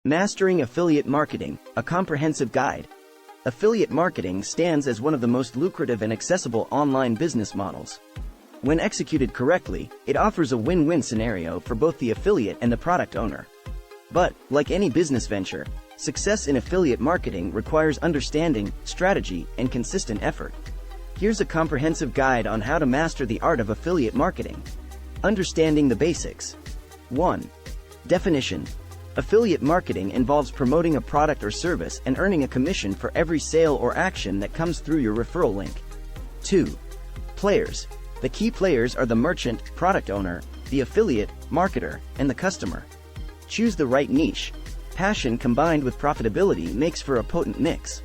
Mastering Affiliate Marketing, a comprehensive guide. Affiliate marketing stands as one of the most lucrative and accessible online business models. When executed correctly, it offers a win-win scenario for both the affiliate and the product owner. But, like any business venture, success in affiliate marketing requires understanding, strategy, and consistent effort. Here's a comprehensive guide on how to master the art of affiliate marketing. Understanding the basics. 1. Definition. Affiliate marketing involves promoting a product or service and earning a commission for every sale or action that comes through your referral link. 2. Players. The key players are the merchant, product owner, the affiliate, marketer, and the customer. Choose the right niche. Passion combined with profitability makes for a potent mix.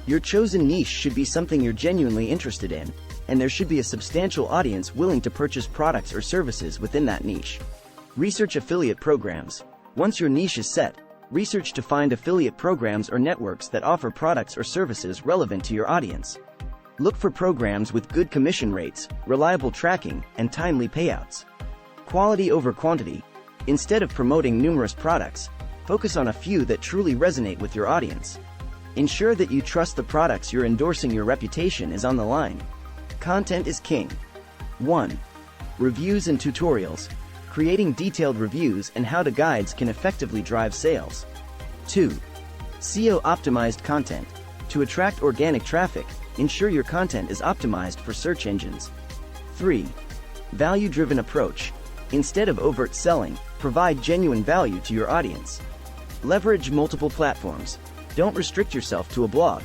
Your chosen niche should be something you're genuinely interested in, and there should be a substantial audience willing to purchase products or services within that niche. Research affiliate programs. Once your niche is set, research to find affiliate programs or networks that offer products or services relevant to your audience. Look for programs with good commission rates, reliable tracking, and timely payouts. Quality over quantity. Instead of promoting numerous products, focus on a few that truly resonate with your audience. Ensure that you trust the products you're endorsing. Your reputation is on the line. Content is king. 1. Reviews and tutorials. Creating detailed reviews and how-to guides can effectively drive sales. 2. SEO-optimized content. To attract organic traffic, ensure your content is optimized for search engines. 3. Value-driven approach. Instead of overt selling, provide genuine value to your audience. Leverage multiple platforms. Don't restrict yourself to a blog.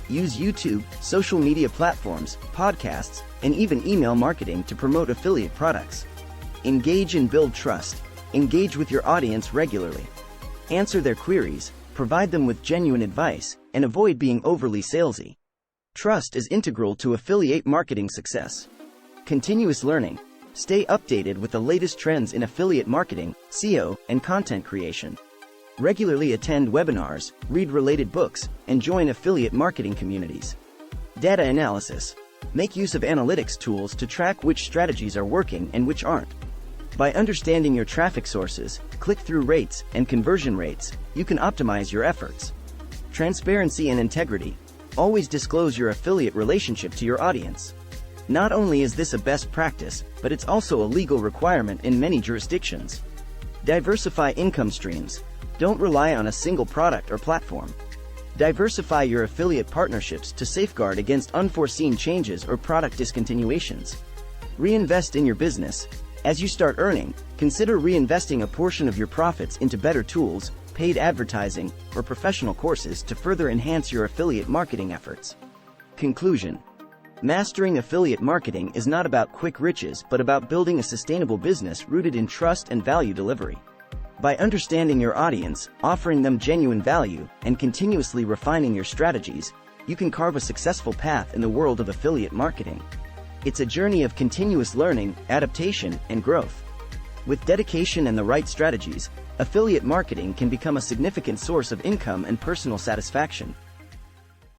Use YouTube, social media platforms, podcasts, and even email marketing to promote affiliate products. Engage and build trust. Engage with your audience regularly. Answer their queries, provide them with genuine advice, and avoid being overly salesy. Trust is integral to affiliate marketing success. Continuous learning. Stay updated with the latest trends in affiliate marketing, SEO, and content creation. Regularly attend webinars, read related books, and join affiliate marketing communities. Data analysis. Make use of analytics tools to track which strategies are working and which aren't. By understanding your traffic sources, click-through rates, and conversion rates, you can optimize your efforts. Transparency and integrity. Always disclose your affiliate relationship to your audience. Not only is this a best practice, but it's also a legal requirement in many jurisdictions. Diversify income streams. Don't rely on a single product or platform. Diversify your affiliate partnerships to safeguard against unforeseen changes or product discontinuations. Reinvest in your business. As you start earning, consider reinvesting a portion of your profits into better tools, paid advertising, or professional courses to further enhance your affiliate marketing efforts. Conclusion. Mastering affiliate marketing is not about quick riches but about building a sustainable business rooted in trust and value delivery. By understanding your audience, offering them genuine value, and continuously refining your strategies, you can carve a successful path in the world of affiliate marketing. It's a journey of continuous learning, adaptation, and growth. With dedication and the right strategies, affiliate marketing can become a significant source of income and personal satisfaction.